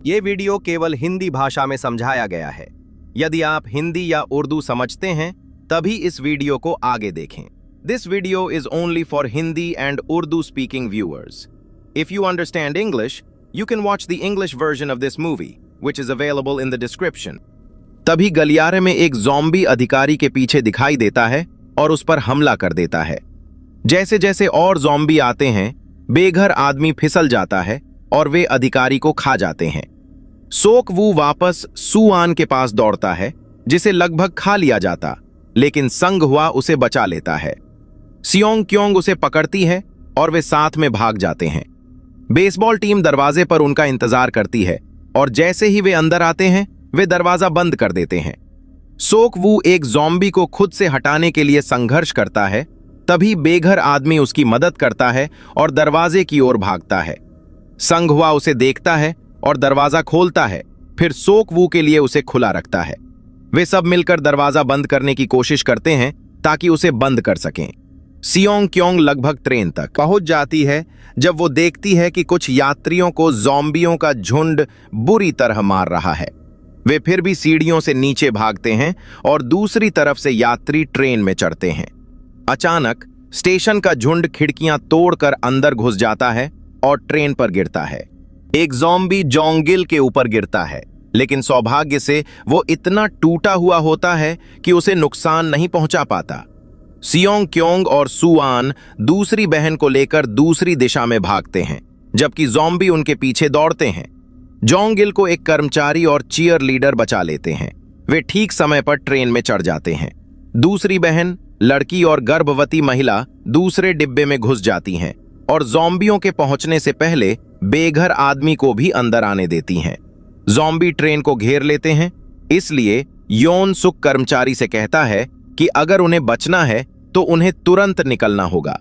ये वीडियो केवल हिंदी भाषा में समझाया गया है। यदि आप हिंदी या उर्दू समझते हैं तभी इस वीडियो को आगे देखें। This video is only for Hindi and Urdu speaking viewers. If you understand English, you can watch the English version of this movie, which is available in the description. तभी गलियारे में एक ज़ॉम्बी अधिकारी के पीछे दिखाई देता है और उस पर हमला कर देता है। जैसे जैसे और ज़ॉम्बी आते हैं, बेघर आदमी फिसल जाता है और वे अधिकारी को खा जाते हैं। सोक वू वापस सुआन के पास दौड़ता है, जिसे लगभग खा लिया जाता, लेकिन संग हुआ उसे बचा लेता है। सियोंग क्योंग उसे पकड़ती है और वे साथ में भाग जाते हैं। बेसबॉल टीम दरवाजे पर उनका इंतजार करती है और जैसे ही वे अंदर आते हैं वे दरवाजा बंद कर देते हैं। सोक वू एक ज़ॉम्बी को खुद से हटाने के लिए संघर्ष करता है, तभी बेघर आदमी उसकी मदद करता है और दरवाजे की ओर भागता है। संग हुआ उसे देखता है और दरवाजा खोलता है, फिर सोक वू के लिए उसे खुला रखता है। वे सब मिलकर दरवाजा बंद करने की कोशिश करते हैं ताकि उसे बंद कर सकें। सियोंग क्योंग लगभग ट्रेन तक पहुंच जाती है जब वो देखती है कि कुछ यात्रियों को ज़ॉम्बियों का झुंड बुरी तरह मार रहा है। वे फिर भी सीढ़ियों से नीचे भागते हैं और दूसरी तरफ से यात्री ट्रेन में चढ़ते हैं। अचानक स्टेशन का झुंड खिड़कियां तोड़कर अंदर घुस जाता है और ट्रेन पर गिरता है। एक ज़ॉम्बी जोंगिल के ऊपर गिरता है, लेकिन सौभाग्य से वो इतना टूटा हुआ होता है कि उसे नुकसान नहीं पहुंचा पाता। सियोंग क्योंग और सुआन दूसरी बहन को लेकर दूसरी दिशा में भागते हैं, जबकि ज़ॉम्बी उनके पीछे दौड़ते हैं। जोंगिल को एक कर्मचारी और चीयर लीडर बचा लेते हैं। वे ठीक समय पर ट्रेन में चढ़ जाते हैं। दूसरी बहन, लड़की और गर्भवती महिला दूसरे डिब्बे में घुस जाती हैं और ज़ॉम्बियों के पहुंचने से पहले बेघर आदमी को भी अंदर आने देती हैं। ज़ॉम्बी ट्रेन को घेर लेते हैं, इसलिए योन सुक कर्मचारी से कहता है कि अगर उन्हें बचना है तो उन्हें तुरंत निकलना होगा।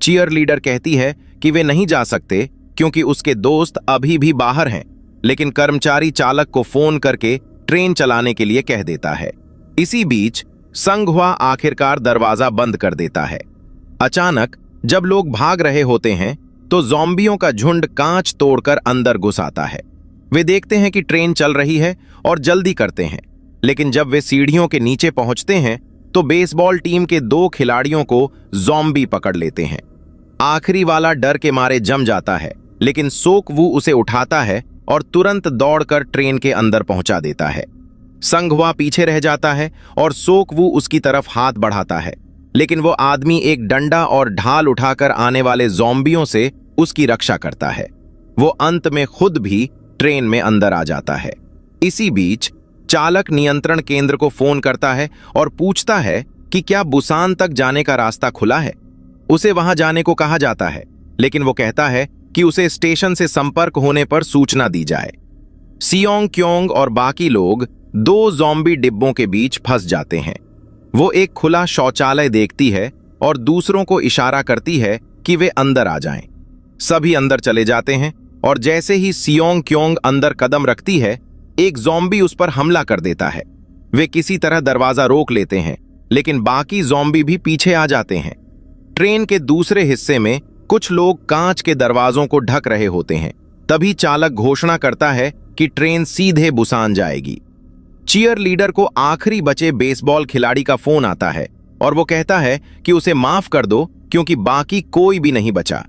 चीयर लीडर कहती है कि वे नहीं जा सकते क्योंकि उसके दोस्त अभी भी बाहर हैं, लेकिन कर्मचारी चालक को फोन करके ट्रेन चलाने के लिए कह देता है। इसी बीच संग हुआ आखिरकार दरवाजा बंद कर देता है। अचानक जब लोग भाग रहे होते हैं तो ज़ॉम्बियों का झुंड कांच तोड़कर अंदर घुस आता है। वे देखते हैं कि ट्रेन चल रही है और जल्दी करते हैं, लेकिन जब वे सीढ़ियों के नीचे पहुंचते हैं तो बेसबॉल टीम के 2 खिलाड़ियों को ज़ॉम्बी पकड़ लेते हैं। आखिरी वाला डर के मारे जम जाता है, लेकिन सोक वू उसे उठाता है और तुरंत दौड़कर ट्रेन के अंदर पहुंचा देता है। संग हुआ पीछे रह जाता है और सोक वू उसकी तरफ हाथ बढ़ाता है, लेकिन वो आदमी एक डंडा और ढाल उठाकर आने वाले ज़ॉम्बियों से उसकी रक्षा करता है। वो अंत में खुद भी ट्रेन में अंदर आ जाता है। इसी बीच चालक नियंत्रण केंद्र को फोन करता है और पूछता है कि क्या बुसान तक जाने का रास्ता खुला है। उसे वहां जाने को कहा जाता है, लेकिन वो कहता है कि उसे स्टेशन से संपर्क होने पर सूचना दी जाए। सियोंग क्योंग और बाकी लोग 2 ज़ॉम्बी डिब्बों के बीच फंस जाते हैं। वो एक खुला शौचालय देखती है और दूसरों को इशारा करती है कि वे अंदर आ जाएं। सभी अंदर चले जाते हैं और जैसे ही सियोंग क्योंग अंदर कदम रखती है, एक ज़ॉम्बी उस पर हमला कर देता है। वे किसी तरह दरवाजा रोक लेते हैं, लेकिन बाकी ज़ॉम्बी भी पीछे आ जाते हैं। ट्रेन के दूसरे हिस्से में कुछ लोग कांच के दरवाजों को ढक रहे होते हैं। तभी चालक घोषणा करता है कि ट्रेन सीधे बुसान जाएगी। चीयर लीडर को आखिरी बचे बेसबॉल खिलाड़ी का फोन आता है और वो कहता है कि उसे माफ कर दो क्योंकि बाकी कोई भी नहीं बचा।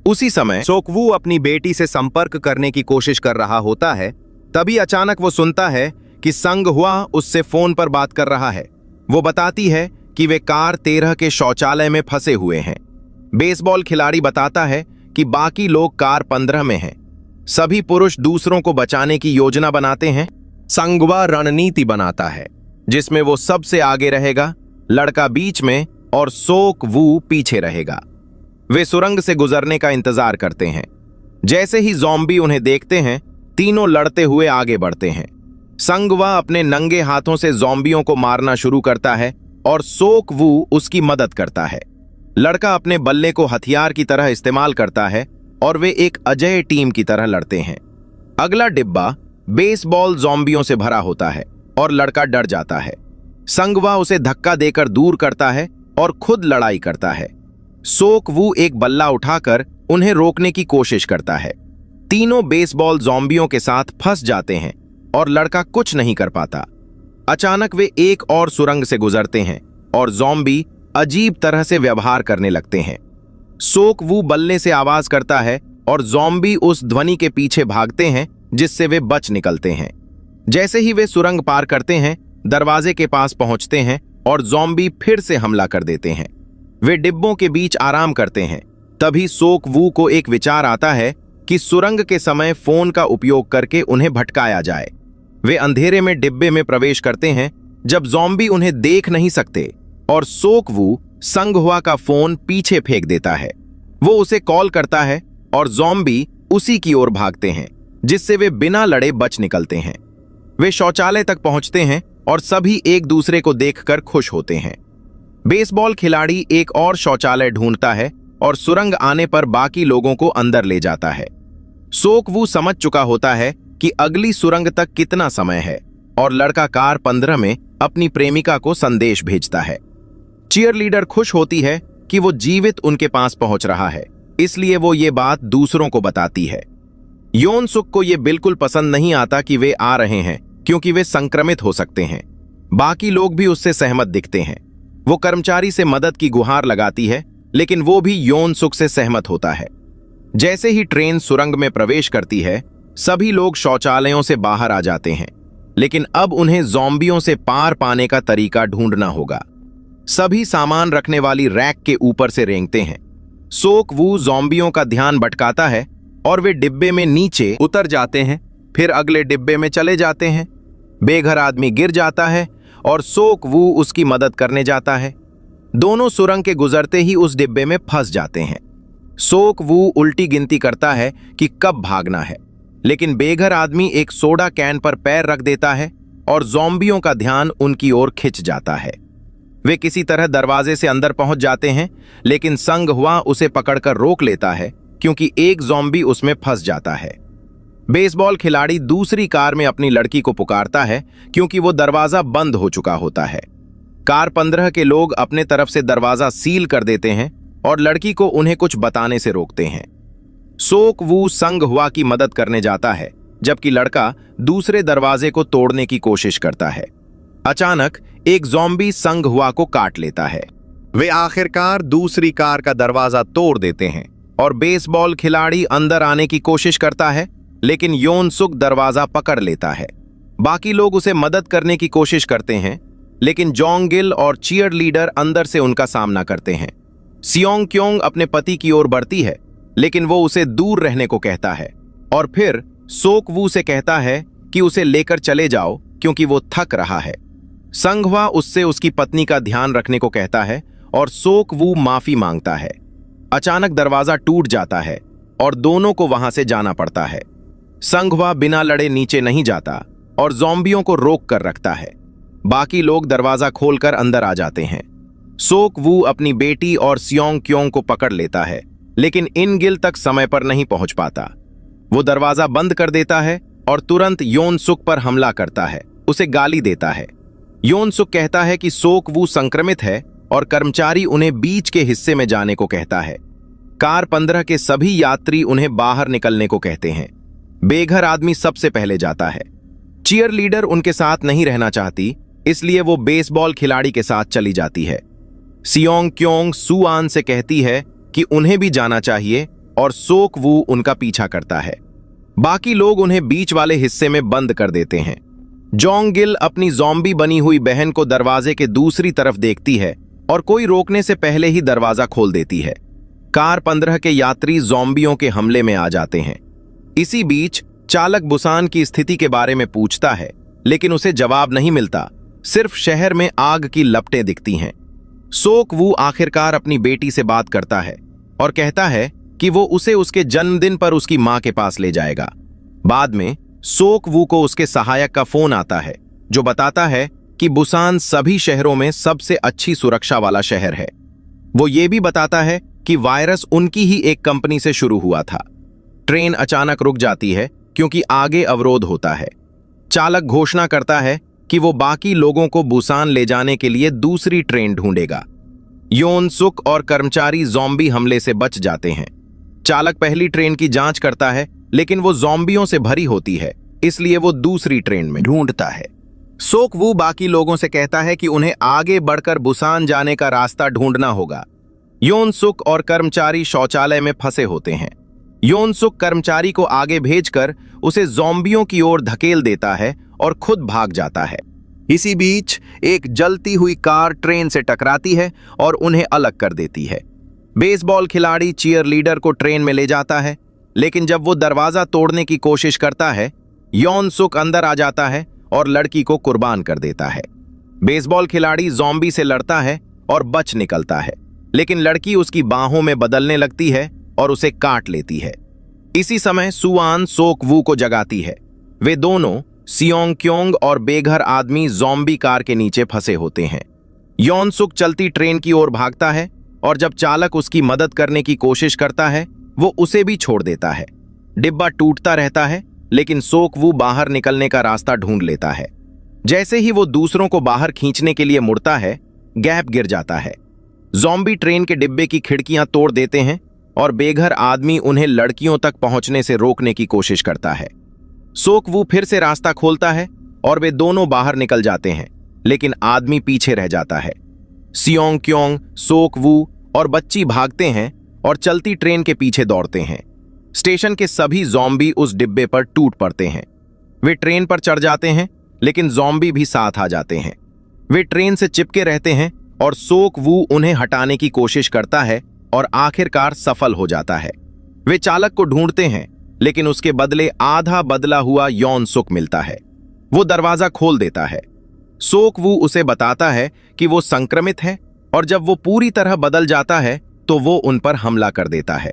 उसी समय सोक वू अपनी बेटी से संपर्क करने की कोशिश कर रहा होता है। तभी अचानक वो सुनता है कि संग हुआ उससे फोन पर बात कर रहा है। वो बताती है कि वे कार 13 के शौचालय में फंसे हुए हैं। बेसबॉल खिलाड़ी बताता है कि बाकी लोग कार 15 में हैं। सभी पुरुष दूसरों को बचाने की योजना बनाते हैं। संगवा रणनीति बनाता है जिसमें वो सबसे आगे रहेगा, लड़का बीच में और सोक वू पीछे रहेगा। वे सुरंग से गुजरने का इंतजार करते हैं। जैसे ही ज़ॉम्बी उन्हें देखते हैं, तीनों लड़ते हुए आगे बढ़ते हैं। संगवा अपने नंगे हाथों से ज़ॉम्बियों को मारना शुरू करता है और सोक वू उसकी मदद करता है। लड़का अपने बल्ले को हथियार की तरह इस्तेमाल करता है और वे एक अजेय टीम की तरह लड़ते हैं। अगला डिब्बा बेसबॉल ज़ॉम्बियों से भरा होता है और लड़का डर जाता है। संगवा उसे धक्का देकर दूर करता है और खुद लड़ाई करता है। सोक वू एक बल्ला उठाकर उन्हें रोकने की कोशिश करता है। तीनों बेसबॉल ज़ॉम्बियों के साथ फंस जाते हैं और लड़का कुछ नहीं कर पाता। अचानक वे एक और सुरंग से गुजरते हैं और ज़ॉम्बी अजीब तरह से व्यवहार करने लगते हैं। सोक वू बल्ले से आवाज करता है और ज़ॉम्बी उस ध्वनि के पीछे भागते हैं जिससे वे बच निकलते हैं। जैसे ही वे सुरंग पार करते हैं, दरवाजे के पास पहुंचते हैं और ज़ॉम्बी फिर से हमला कर देते हैं। वे डिब्बों के बीच आराम करते हैं। तभी सोक वू को एक विचार आता है कि सुरंग के समय फोन का उपयोग करके उन्हें भटकाया जाए। वे अंधेरे में डिब्बे में प्रवेश करते हैं जब ज़ॉम्बी उन्हें देख नहीं सकते और सोक वू संगहुआ का फोन पीछे फेंक देता है। वो उसे कॉल करता है और ज़ॉम्बी उसी की ओर भागते हैं, जिससे वे बिना लड़े बच निकलते हैं। वे शौचालय तक पहुंचते हैं और सभी एक दूसरे को देखकर खुश होते हैं। बेसबॉल खिलाड़ी एक और शौचालय ढूंढता है और सुरंग आने पर बाकी लोगों को अंदर ले जाता है। सोक वू समझ चुका होता है कि अगली सुरंग तक कितना समय है और लड़का कार 15 में अपनी प्रेमिका को संदेश भेजता है। चीयर लीडर खुश होती है कि वो जीवित उनके पास पहुंच रहा है, इसलिए वो ये बात दूसरों को बताती है। योन सुक को ये बिल्कुल पसंद नहीं आता कि वे आ रहे हैं, क्योंकि वे संक्रमित हो सकते हैं। बाकी लोग भी उससे सहमत दिखते हैं। वो कर्मचारी से मदद की गुहार लगाती है, लेकिन वो भी योन सुक से सहमत होता है। जैसे ही ट्रेन सुरंग में प्रवेश करती है, सभी लोग शौचालयों से बाहर आ जाते हैं, लेकिन अब उन्हें ज़ॉम्बियों से पार पाने का तरीका ढूंढना होगा। सभी सामान रखने वाली रैक के ऊपर से रेंगते हैं। सोक वू ज़ॉम्बियों का ध्यान भटकाता है और वे डिब्बे में नीचे उतर जाते हैं, फिर अगले डिब्बे में चले जाते हैं। बेघर आदमी गिर जाता है और सोक वू उसकी मदद करने जाता है। दोनों सुरंग के गुजरते ही उस डिब्बे में फंस जाते हैं। सोक वू उल्टी गिनती करता है कि कब भागना है, लेकिन बेघर आदमी एक सोडा कैन पर पैर रख देता है और ज़ॉम्बियों का ध्यान उनकी ओर खिंच जाता है। वे किसी तरह दरवाजे से अंदर पहुंच जाते हैं, लेकिन संगहुआ उसे पकड़कर रोक लेता है क्योंकि एक ज़ॉम्बी उसमें फंस जाता है। बेसबॉल खिलाड़ी दूसरी कार में अपनी लड़की को पुकारता है क्योंकि वो दरवाजा बंद हो चुका होता है। कार 15 के लोग अपने तरफ से दरवाजा सील कर देते हैं और लड़की को उन्हें कुछ बताने से रोकते हैं। सोक वू संगहुआ की मदद करने जाता है, जबकि लड़का दूसरे दरवाजे को तोड़ने की कोशिश करता है। अचानक एक ज़ॉम्बी संगहुआ को काट लेता है। वे आखिरकार दूसरी कार का दरवाजा तोड़ देते हैं और बेसबॉल खिलाड़ी अंदर आने की कोशिश करता है, लेकिन योन सुक दरवाजा पकड़ लेता है। बाकी लोग उसे मदद करने की कोशिश करते हैं, लेकिन जोंग गिल और चीयर लीडर अंदर से उनका सामना करते हैं। सियोंग क्योंग अपने पति की ओर बढ़ती है, लेकिन वो उसे दूर रहने को कहता है और फिर सोक वू से कहता है कि उसे लेकर चले जाओ क्योंकि वो थक रहा है। संगहुआ उससे उसकी पत्नी का ध्यान रखने को कहता है और सोक वू माफी मांगता है। अचानक दरवाजा टूट जाता है और दोनों को वहां से जाना पड़ता है। संगहुआ बिना लड़े नीचे नहीं जाता और ज़ॉम्बियों को रोक कर रखता है। बाकी लोग दरवाजा खोलकर अंदर आ जाते हैं। सोक वू अपनी बेटी और सियोंग क्योंग को पकड़ लेता है, लेकिन इन गिल तक समय पर नहीं पहुंच पाता। वो दरवाजा बंद कर देता है और तुरंत योन सुक पर हमला करता है, उसे गाली देता है। योन सुक कहता है कि सोक वू संक्रमित है और कर्मचारी उन्हें बीच के हिस्से में जाने को कहता है। कार 15 के सभी यात्री उन्हें बाहर निकलने को कहते हैं। बेघर आदमी सबसे पहले जाता है। चीयर लीडर उनके साथ नहीं रहना चाहती, इसलिए वो बेसबॉल खिलाड़ी के साथ चली जाती है। सियोंग क्योंग सुआन से कहती है कि उन्हें भी जाना चाहिए और सोक वू उनका पीछा करता है। बाकी लोग उन्हें बीच वाले हिस्से में बंद कर देते हैं। जोंग गिल अपनी ज़ॉम्बी बनी हुई बहन को दरवाजे के दूसरी तरफ देखती है और कोई रोकने से पहले ही दरवाजा खोल देती है। कार 15 के यात्री ज़ॉम्बियों के हमले में आ जाते हैं। इसी बीच चालक बुसान की स्थिति के बारे में पूछता है, लेकिन उसे जवाब नहीं मिलता, सिर्फ शहर में आग की लपटें दिखती हैं। सोक वू आखिरकार अपनी बेटी से बात करता है और कहता है कि वो उसे उसके जन्मदिन पर उसकी मां के पास ले जाएगा। बाद में सोक वू को उसके सहायक का फोन आता है, जो बताता है कि बुसान सभी शहरों में सबसे अच्छी सुरक्षा वाला शहर है। वो ये भी बताता है कि वायरस उनकी ही एक कंपनी से शुरू हुआ था। ट्रेन अचानक रुक जाती है क्योंकि आगे अवरोध होता है। चालक घोषणा करता है कि वो बाकी लोगों को बुसान ले जाने के लिए दूसरी ट्रेन ढूंढेगा। योन सुक और कर्मचारी ज़ॉम्बी हमले से बच जाते हैं। चालक पहली ट्रेन की जांच करता है लेकिन वो ज़ॉम्बियों से भरी होती है, इसलिए वो दूसरी ट्रेन में ढूंढता है। सोक वू बाकी लोगों से कहता है कि उन्हें आगे बढ़कर बुसान जाने का रास्ता ढूंढना होगा। योन सुक और कर्मचारी शौचालय में फंसे होते हैं। योन सुक कर्मचारी को आगे भेजकर उसे ज़ॉम्बियों की ओर धकेल देता है और खुद भाग जाता है। इसी बीच एक जलती हुई कार ट्रेन से टकराती है और उन्हें अलग कर देती है। बेसबॉल खिलाड़ी चीयर लीडर को ट्रेन में ले जाता है, लेकिन जब वो दरवाजा तोड़ने की कोशिश करता है, योन सुक अंदर आ जाता है और लड़की को कुर्बान कर देता है। बेसबॉल खिलाड़ी ज़ॉम्बी से लड़ता है और बच निकलता है, लेकिन लड़की उसकी बाहों में बदलने लगती है और उसे काट लेती है। इसी समय सुआन सोक वू को जगाती है। वे दोनों सियोंग क्योंग और बेघर आदमी ज़ॉम्बी कार के नीचे फंसे होते हैं। योन सुक चलती ट्रेन की ओर भागता है और जब चालक उसकी मदद करने की कोशिश करता है, वो उसे भी छोड़ देता है। डिब्बा टूटता रहता है, लेकिन सोक वू बाहर निकलने का रास्ता ढूंढ लेता है। जैसे ही वो दूसरों को बाहर खींचने के लिए मुड़ता है, गैप गिर जाता है। ज़ॉम्बी ट्रेन के डिब्बे की खिड़कियां तोड़ देते हैं और बेघर आदमी उन्हें लड़कियों तक पहुंचने से रोकने की कोशिश करता है। सोक वू फिर से रास्ता खोलता है और वे दोनों बाहर निकल जाते हैं, लेकिन आदमी पीछे रह जाता है। सियोंग क्योंग, सोक वू और बच्ची भागते हैं और चलती ट्रेन के पीछे दौड़ते हैं। स्टेशन के सभी ज़ॉम्बी उस डिब्बे पर टूट पड़ते हैं। वे ट्रेन पर चढ़ जाते हैं, लेकिन ज़ॉम्बी भी साथ आ जाते हैं। वे ट्रेन से चिपके रहते हैं और सोक वू उन्हें हटाने की कोशिश करता है और आखिरकार सफल हो जाता है। वे चालक को ढूंढते हैं, लेकिन उसके बदले आधा बदला हुआ योन सुक मिलता है। वो दरवाजा खोल देता है। सोक वू उसे बताता है कि वो संक्रमित है और जब वो पूरी तरह बदल जाता है तो वो उन पर हमला कर देता है।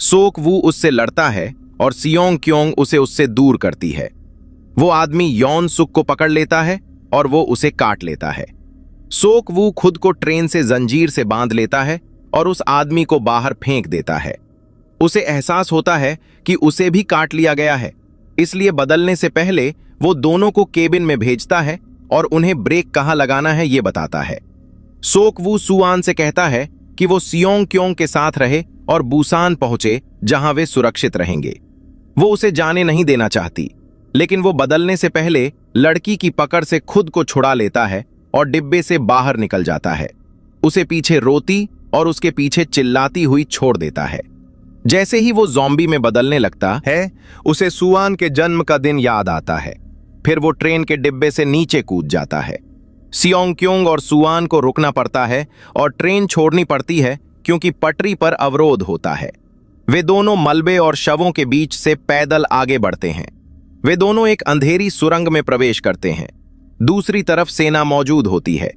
सोक वू उससे लड़ता है और सियोंग क्योंग उसे उससे दूर करती है। वो आदमी योन सुक को पकड़ लेता है और वो उसे काट लेता है। सोक वू खुद को ट्रेन से जंजीर से बांध लेता है और उस आदमी को बाहर फेंक देता है। उसे एहसास होता है कि उसे भी काट लिया गया है, इसलिए बदलने से पहले वो दोनों को केबिन में भेजता है और उन्हें ब्रेक कहां लगाना है ये बताता है। सोक वू सुआन से कहता है कि वो सियोंग क्योंग के साथ रहे और बुसान पहुंचे, जहां वे सुरक्षित रहेंगे। वो उसे जाने नहीं देना चाहती, लेकिन वो बदलने से पहले लड़की की पकड़ से खुद को छुड़ा लेता है और डिब्बे से बाहर निकल जाता है। उसे पीछे रोती और उसके पीछे चिल्लाती हुई छोड़ देता है। जैसे ही वो ज़ॉम्बी में बदलने लगता है, उसे सुआन के जन्म का दिन याद आता है। फिर वो ट्रेन के डिब्बे से नीचे कूद जाता है। सियोंग क्योंग और सुआन को रुकना पड़ता है और ट्रेन छोड़नी पड़ती है क्योंकि पटरी पर अवरोध होता है। वे दोनों मलबे और शवों के बीच से पैदल आगे बढ़ते हैं। वे दोनों एक अंधेरी सुरंग में प्रवेश करते हैं। दूसरी तरफ सेना मौजूद होती है।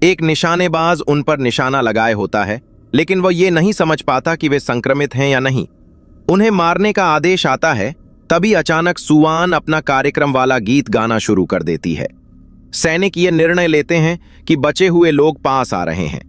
एक निशानेबाज उन पर निशाना लगाए होता है, लेकिन वह ये नहीं समझ पाता कि वे संक्रमित हैं या नहीं। उन्हें मारने का आदेश आता है, तभी अचानक सुआन अपना कार्यक्रम वाला गीत गाना शुरू कर देती है। सैनिक ये निर्णय लेते हैं कि बचे हुए लोग पास आ रहे हैं।